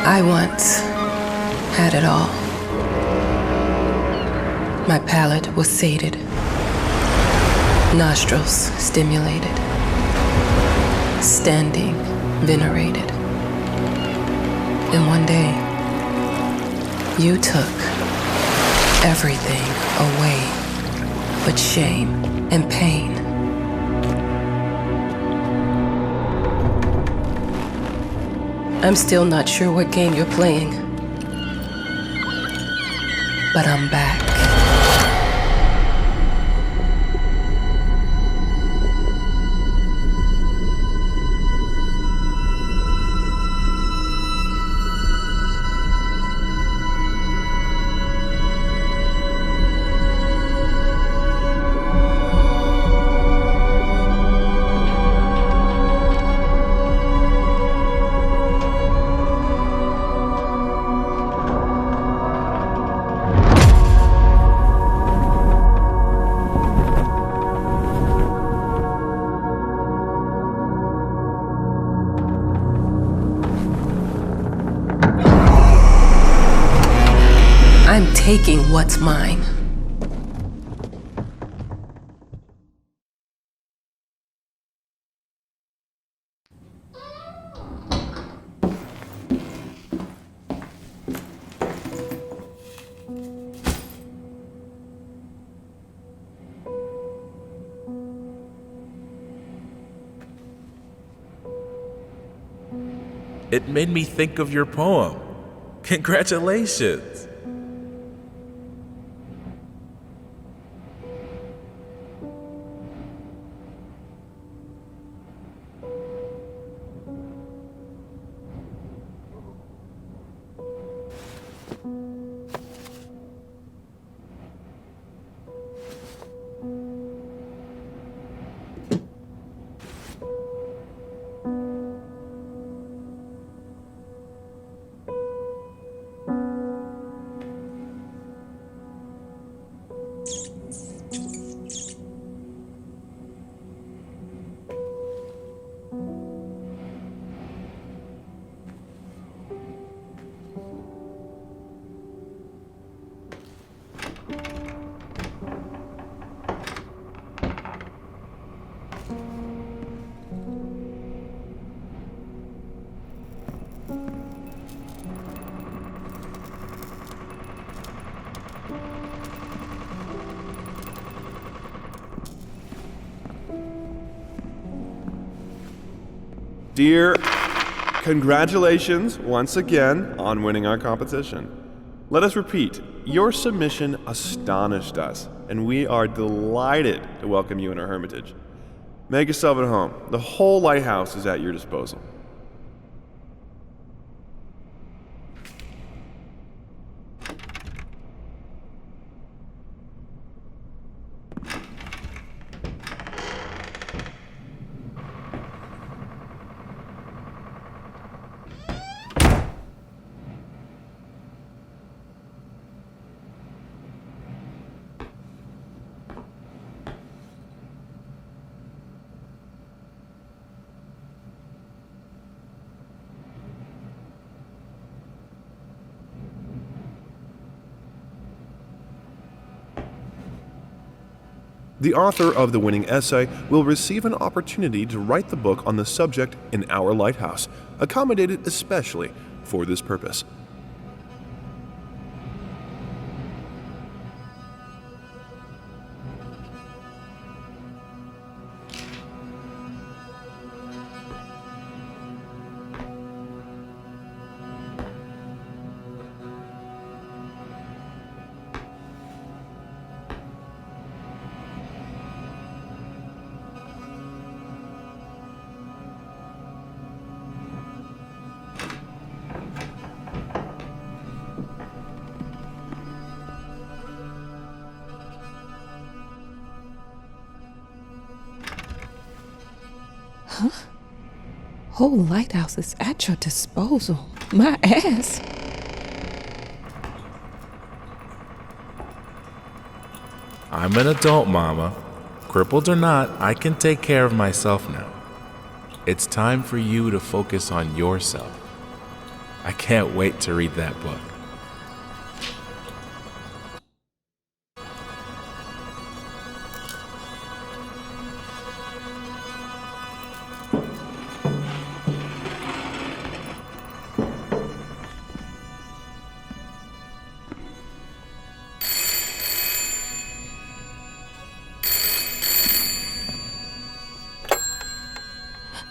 I once had it all. My palate was sated, nostrils stimulated, standing venerated. And one day, you took everything away but shame and pain. I'm still not sure what game you're playing, but I'm back. I'm taking what's mine. It made me think of your poem. Congratulations! Dear, congratulations once again on winning our competition. Let us repeat, your submission astonished us, and we are delighted to welcome you in our hermitage. Make yourself at home. The whole lighthouse is at your disposal. The author of the winning essay will receive an opportunity to write the book on the subject in our lighthouse, accommodated especially for this purpose. Huh? Whole lighthouse is at your disposal. My ass. I'm an adult, Mama. Crippled or not, I can take care of myself now. It's time for you to focus on yourself. I can't wait to read that book.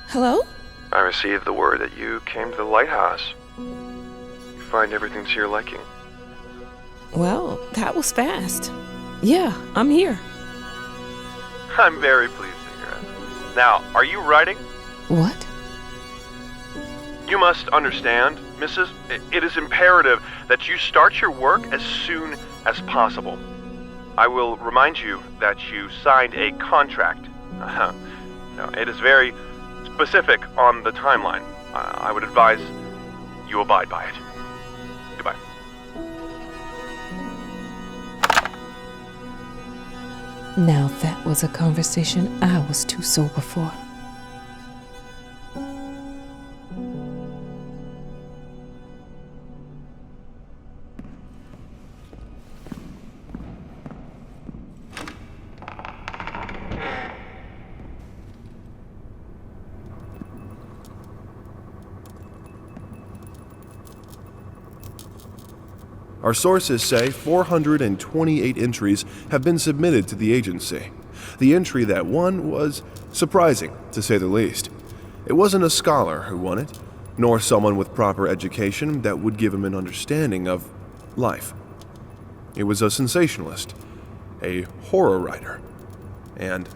Hello? I received the word that you came to the lighthouse. You find everything to your liking. Well, that was fast. Yeah, I'm here. I'm very pleased to hear it. Now, are you writing? What? You must understand, Mrs. It is imperative that you start your work as soon as possible. I will remind you that you signed a contract. Now, it is very specific on the timeline. I would advise you abide by it. Goodbye. Now that was a conversation I was too sober for. Our sources say 428 entries have been submitted to the agency. The entry that won was surprising, to say the least. It wasn't a scholar who won it, nor someone with proper education that would give him an understanding of life. It was a sensationalist, a horror writer, and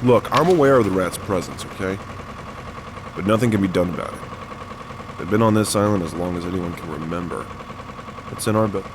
look, I'm aware of the rat's presence, okay? But nothing can be done about it. They've been on this island as long as anyone can remember. It's in our book.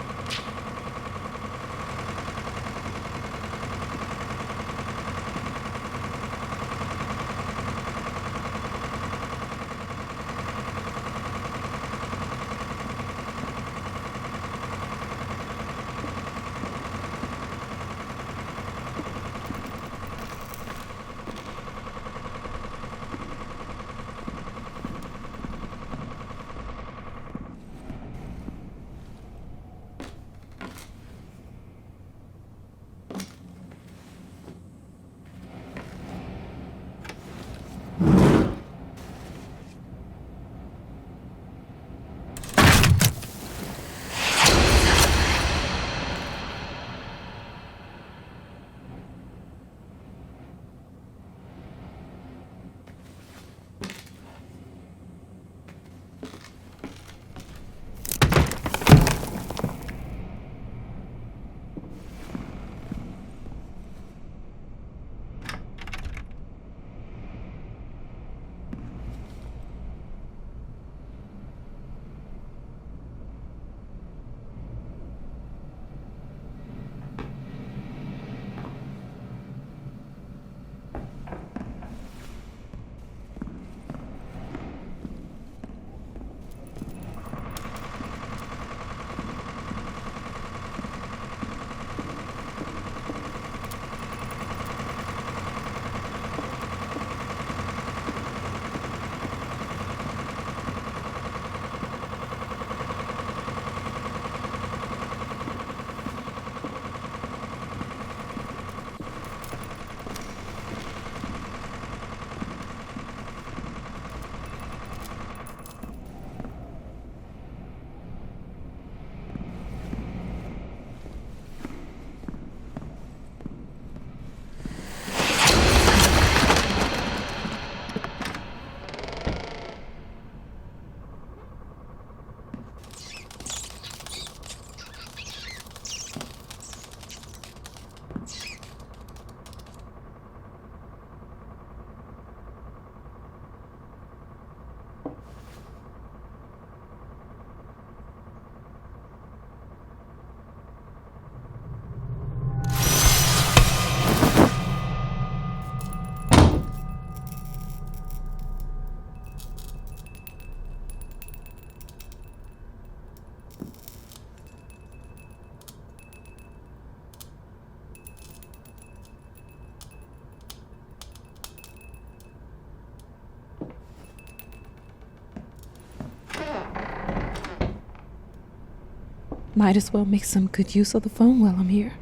Might as well make some good use of the phone while I'm here.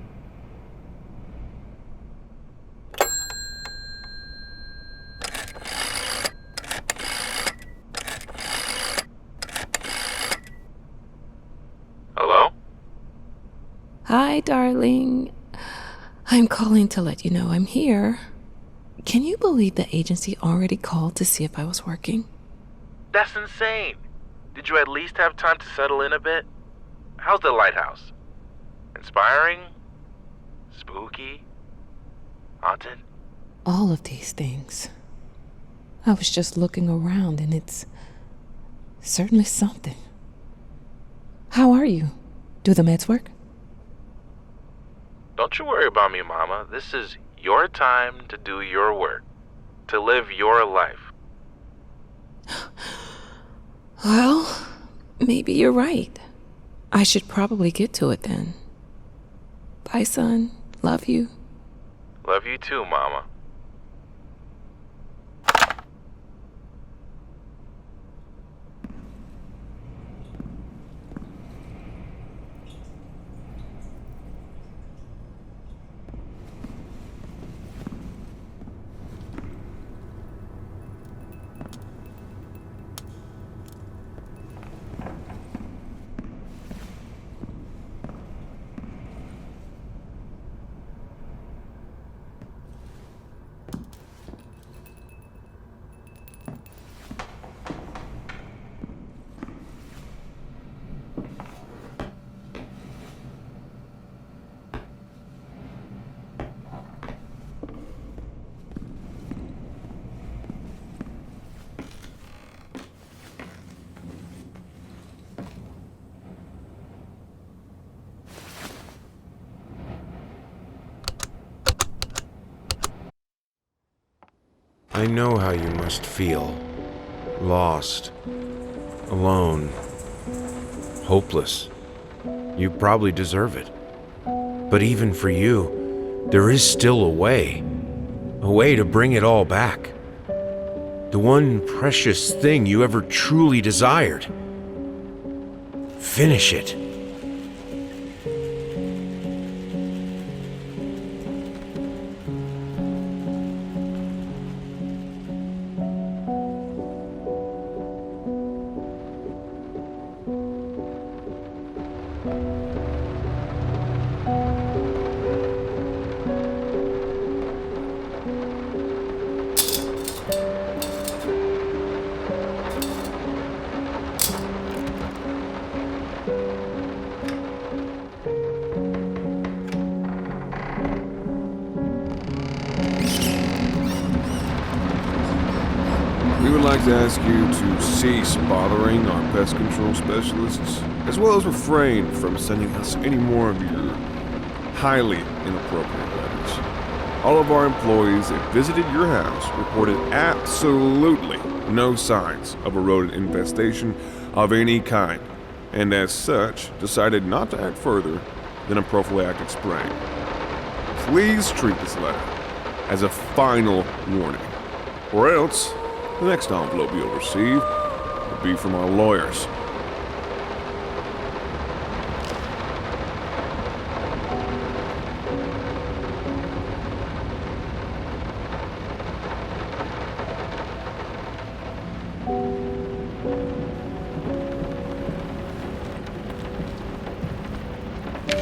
Hello? Hi, darling. I'm calling to let you know I'm here. Can you believe the agency already called to see if I was working? That's insane. Did you at least have time to settle in a bit? How's the lighthouse? Inspiring? Spooky? Haunted? All of these things. I was just looking around and it's certainly something. How are you? Do the meds work? Don't you worry about me, Mama. This is your time to do your work, to live your life. Well, maybe you're right. I should probably get to it then. Bye, son. Love you. Love you too, Mama. I know how you must feel. Lost. Alone. Hopeless. You probably deserve it. But even for you, there is still a way. A way to bring it all back. The one precious thing you ever truly desired. Finish it. We would like to ask you to cease bothering our pest control specialists, as well as refrain from sending us any more of your highly inappropriate letters. All of our employees that visited your house reported absolutely no signs of a rodent infestation of any kind, and as such, decided not to act further than a prophylactic spraying. Please treat this letter as a final warning, or else the next envelope you'll receive will be from our lawyers.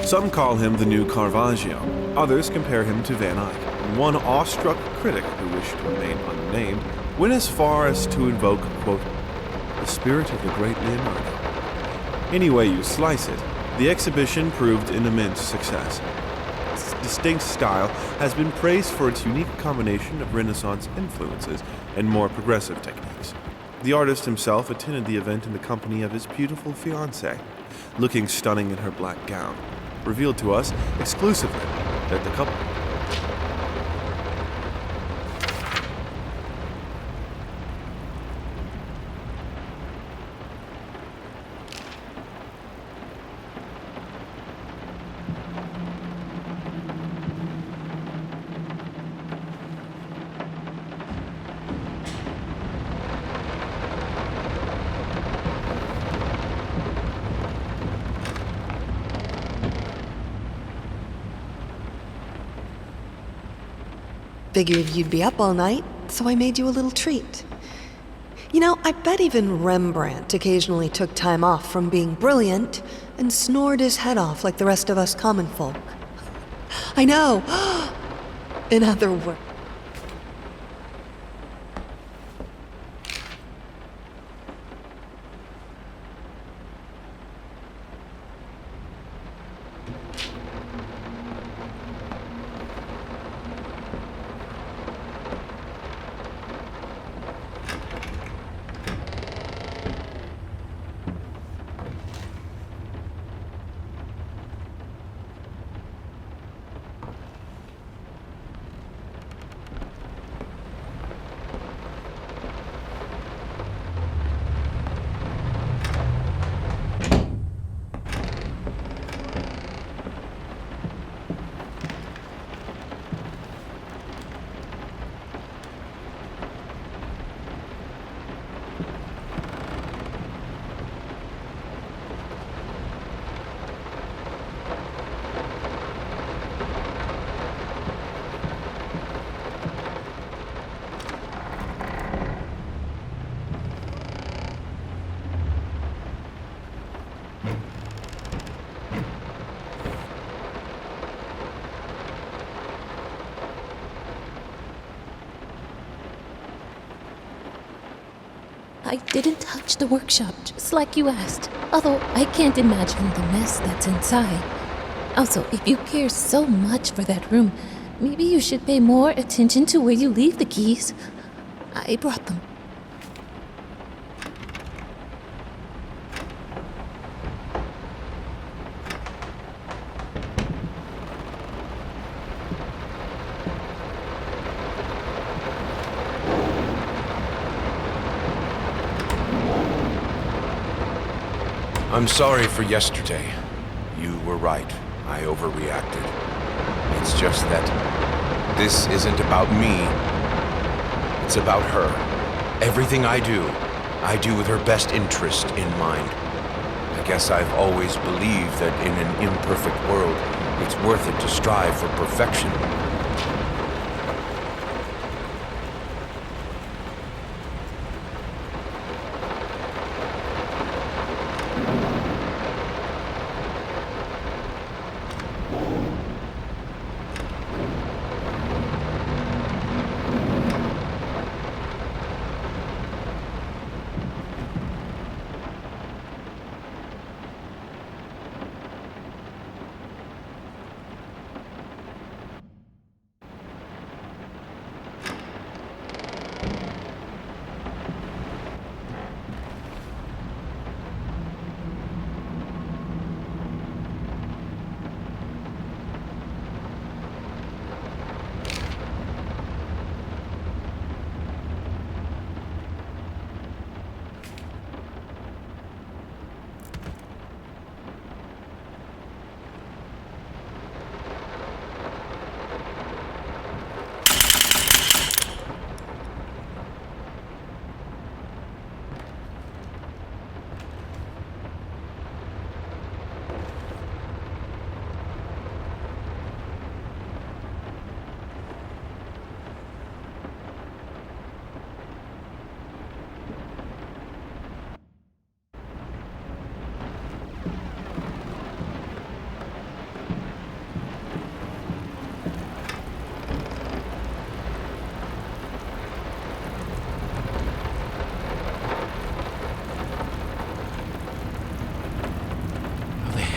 Some call him the new Caravaggio. Others compare him to Van Eyck. One awestruck critic who wished to remain unnamed went as far as to invoke, quote, the spirit of the great Leonardo. Any way you slice it, the exhibition proved an immense success. Its distinct style has been praised for its unique combination of Renaissance influences and more progressive techniques. The artist himself attended the event in the company of his beautiful fiancée, looking stunning in her black gown, revealed to us exclusively that the couple... Figured you'd be up all night, so I made you a little treat. You know, I bet even Rembrandt occasionally took time off from being brilliant and snored his head off like the rest of us common folk. I know! In other words... I didn't touch the workshop, just like you asked. Although I can't imagine the mess that's inside. Also, if you care so much for that room, maybe you should pay more attention to where you leave the keys. I brought them. I'm sorry for yesterday. You were right. I overreacted. It's just that this isn't about me. It's about her. Everything I do with her best interest in mind. I guess I've always believed that in an imperfect world, it's worth it to strive for perfection.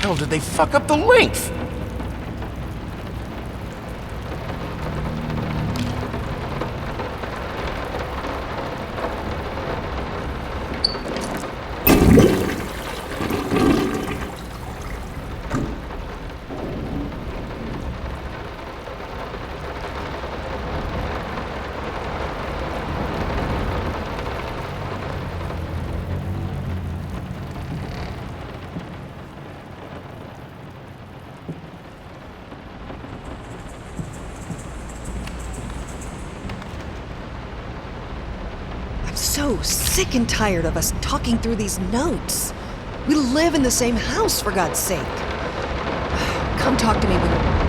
How did they fuck up the length? So sick and tired of us talking through these notes. We live in the same house, for God's sake. Come talk to me when...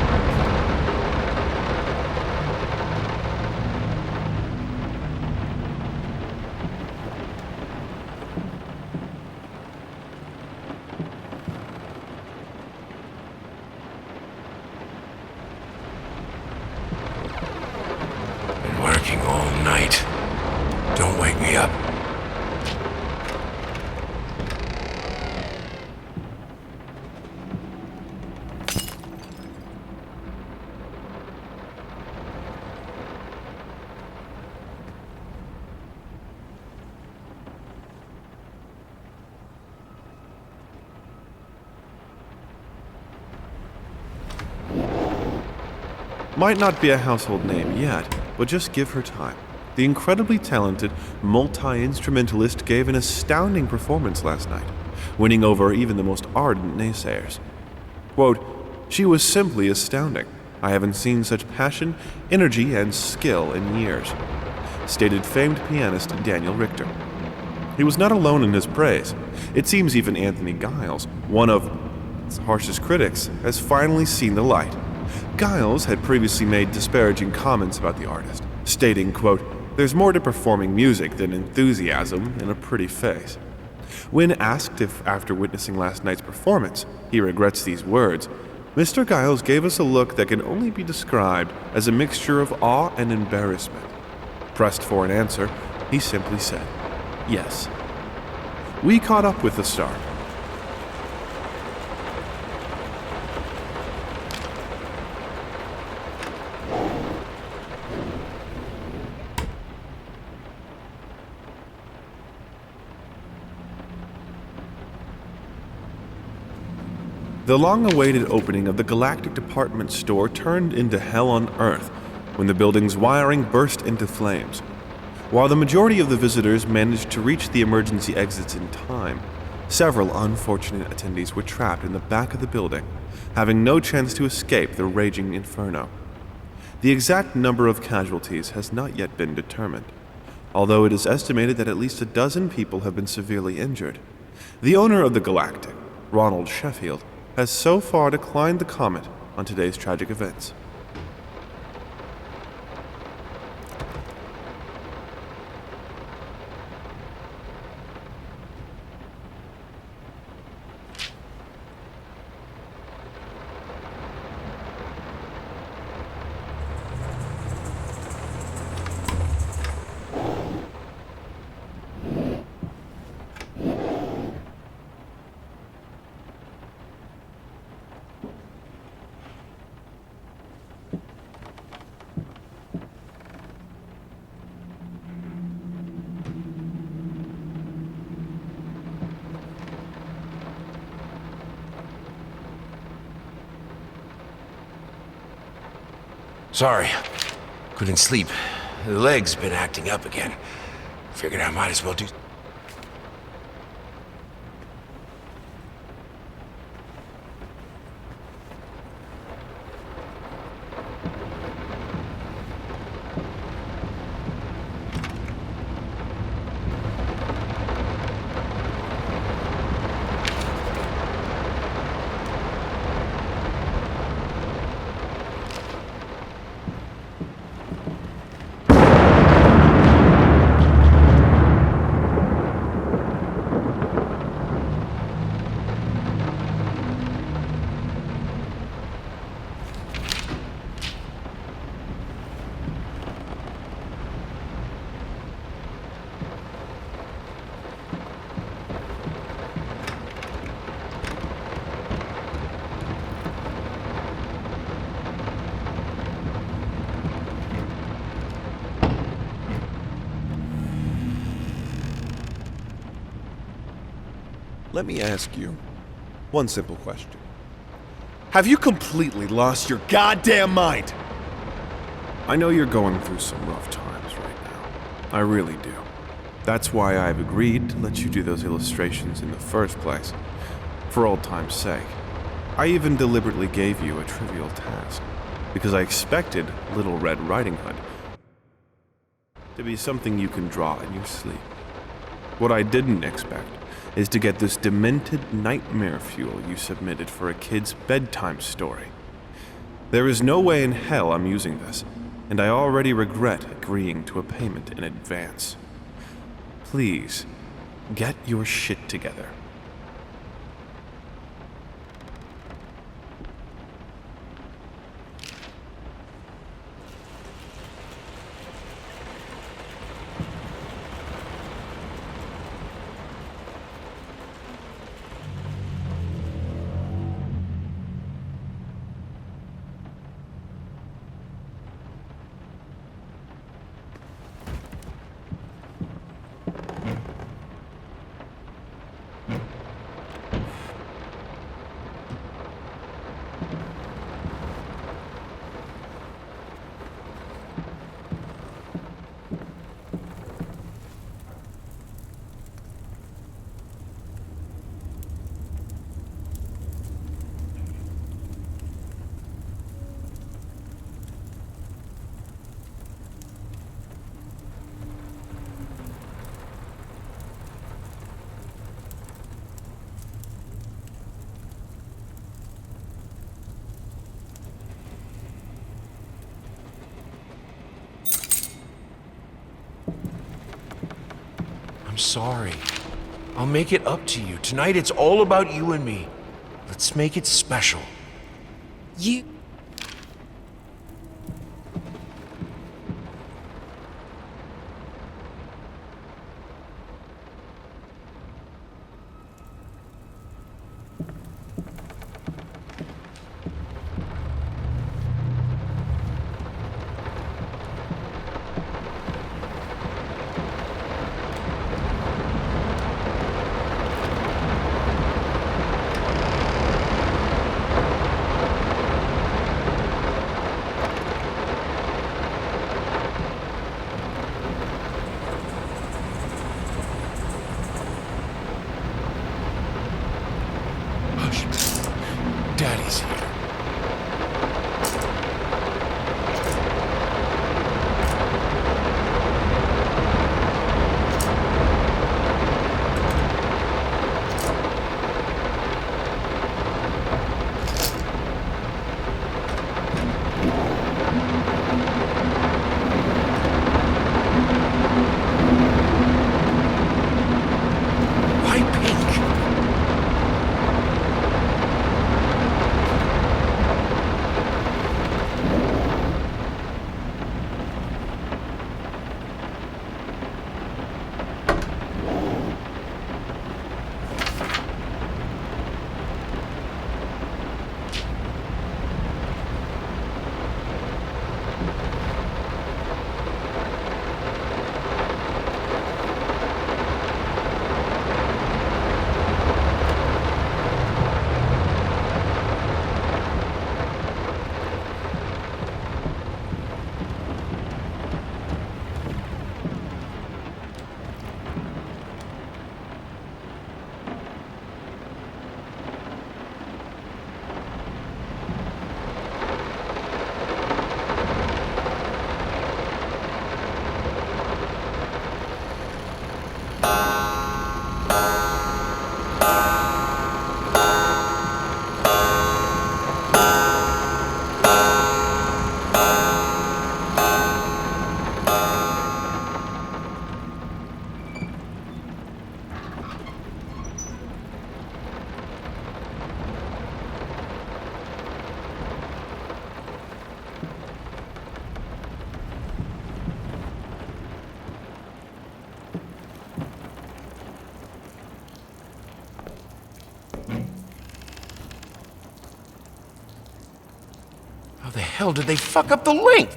Might not be a household name yet, but just give her time. The incredibly talented multi-instrumentalist gave an astounding performance last night, winning over even the most ardent naysayers. Quote, "She was simply astounding. I haven't seen such passion, energy, and skill in years," stated famed pianist Daniel Richter. He was not alone in his praise. It seems even Anthony Giles, one of its harshest critics, has finally seen the light. Giles had previously made disparaging comments about the artist, stating, quote, "There's more to performing music than enthusiasm and a pretty face." When asked if, after witnessing last night's performance, he regrets these words, Mr. Giles gave us a look that can only be described as a mixture of awe and embarrassment. Pressed for an answer, he simply said, "Yes." We caught up with the star. The long-awaited opening of the Galactic Department Store turned into hell on Earth when the building's wiring burst into flames. While the majority of the visitors managed to reach the emergency exits in time, several unfortunate attendees were trapped in the back of the building, having no chance to escape the raging inferno. The exact number of casualties has not yet been determined, although it is estimated that at least a dozen people have been severely injured. The owner of the Galactic, Ronald Sheffield, has so far declined to comment on today's tragic events. Sorry. Couldn't sleep. The leg's been acting up again. Figured I might as well do... Let me ask you one simple question. Have you completely lost your goddamn mind? I know you're going through some rough times right now. I really do. That's why I've agreed to let you do those illustrations in the first place, for old time's sake. I even deliberately gave you a trivial task, because I expected Little Red Riding Hood to be something you can draw in your sleep. What I didn't expect is to get this demented nightmare fuel you submitted for a kid's bedtime story. There is no way in hell I'm using this, and I already regret agreeing to a payment in advance. Please, get your shit together. sorry. I'll make it up to you. Tonight it's all about you and me. Let's make it special. You. Daddy's here. Why pink? How the hell did they fuck up the link?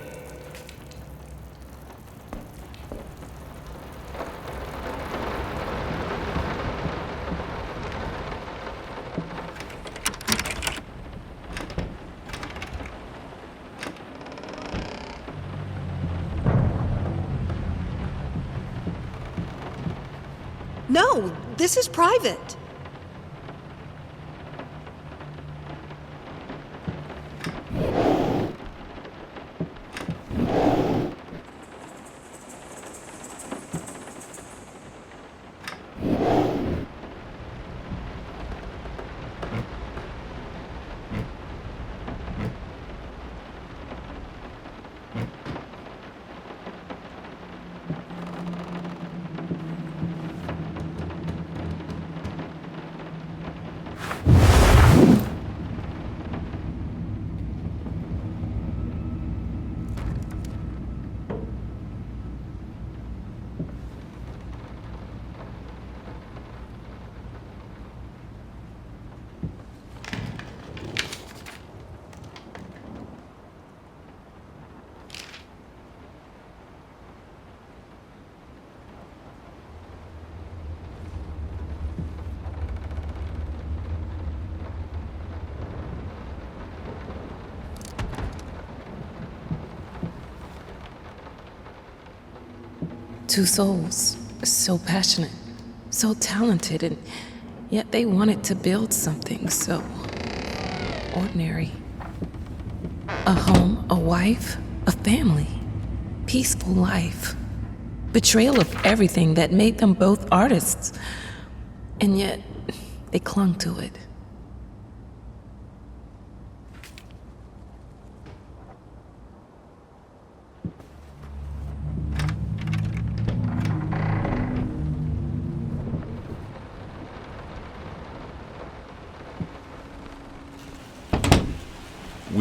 No, this is private. Two souls, so passionate, so talented, and yet they wanted to build something so ordinary. A home, a wife, a family, peaceful life. Betrayal of everything that made them both artists, and yet they clung to it.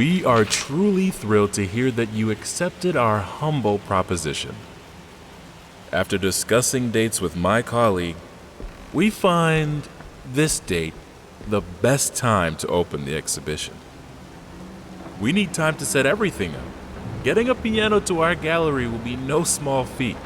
We are truly thrilled to hear that you accepted our humble proposition. After discussing dates with my colleague, we find this date the best time to open the exhibition. We need time to set everything up. Getting a piano to our gallery will be no small feat.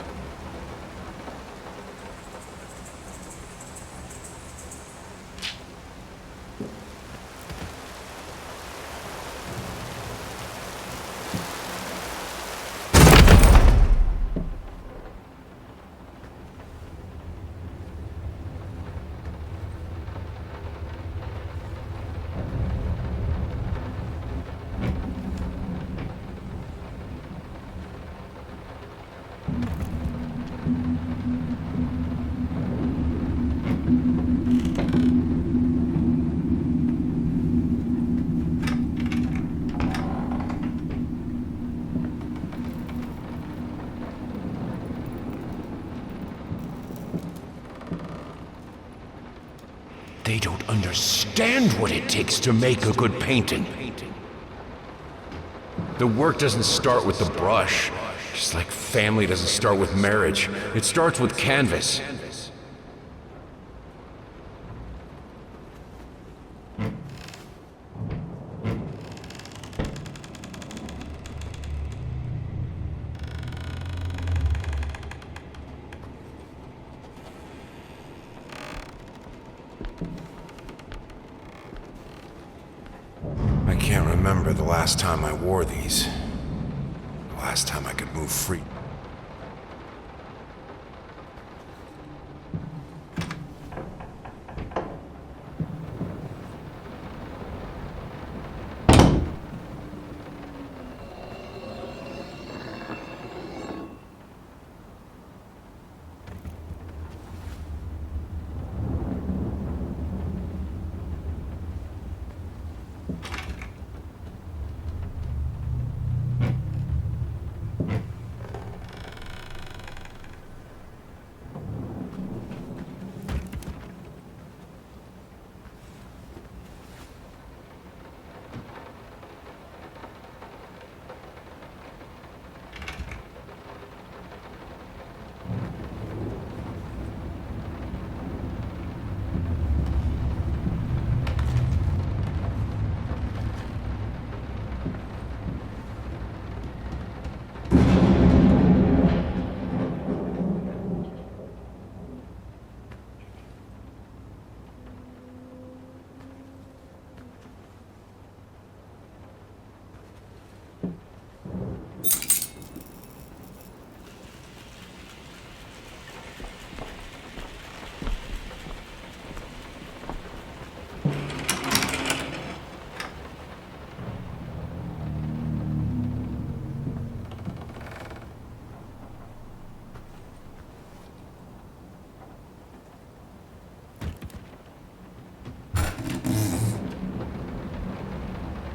They don't understand what it takes to make a good painting. The work doesn't start with the brush, just like family doesn't start with marriage. It starts with canvas. I can't remember the last time I wore these. The last time I could move free.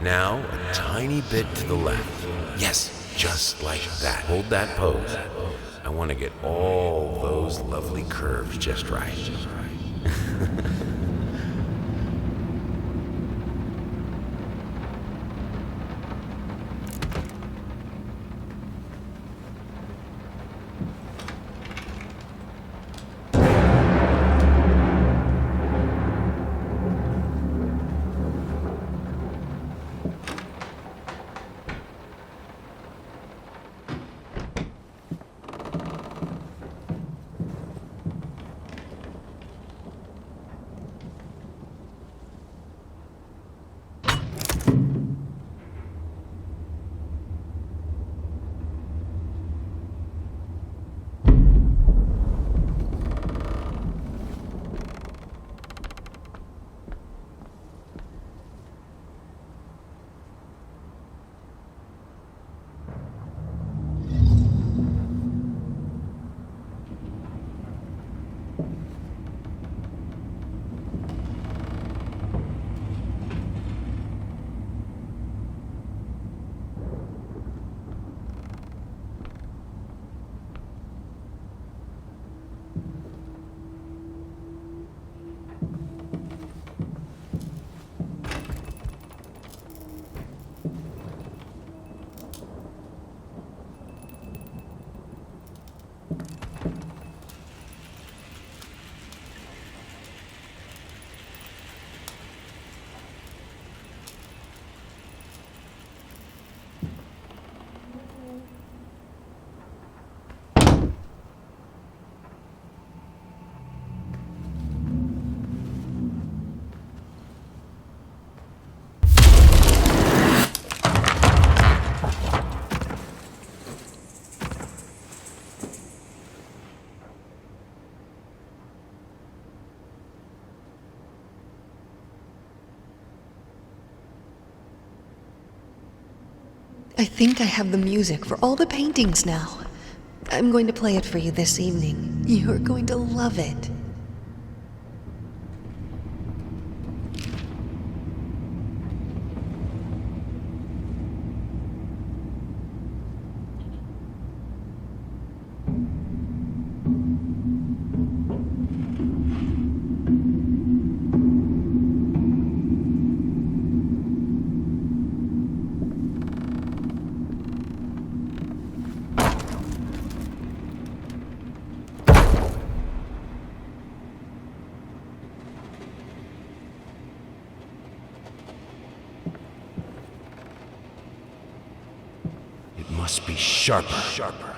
Now, a tiny bit to the left. Yes, just like that. Hold that pose. I want to get all those lovely curves just right. I think I have the music for all the paintings now. I'm going to play it for you this evening. You're going to love it. It must be sharper.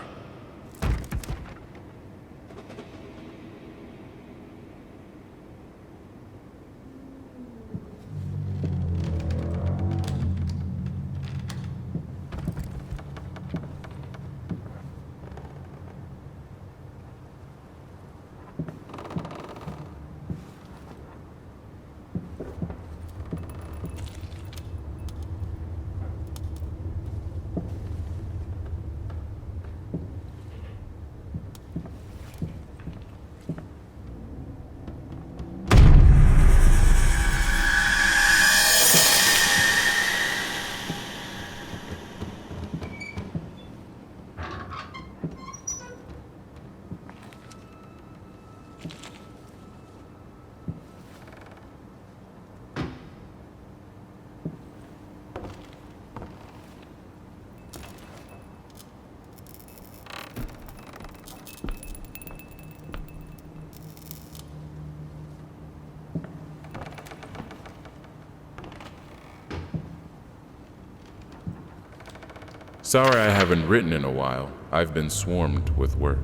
Sorry I haven't written in a while. I've been swarmed with work.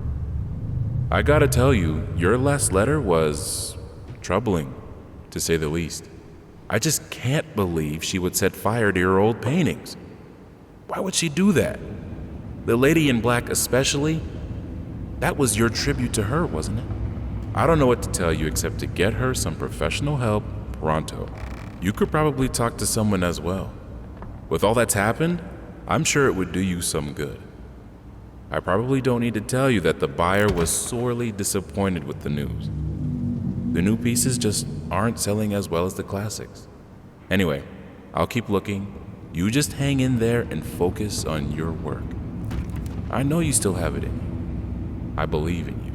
I gotta tell you, your last letter was troubling, to say the least. I just can't believe she would set fire to your old paintings. Why would she do that? The lady in black especially? That was your tribute to her, wasn't it? I don't know what to tell you except to get her some professional help pronto. You could probably talk to someone as well. With all that's happened, I'm sure it would do you some good. I probably don't need to tell you that the buyer was sorely disappointed with the news. The new pieces just aren't selling as well as the classics. Anyway, I'll keep looking. You just hang in there and focus on your work. I know you still have it in you. I believe in you.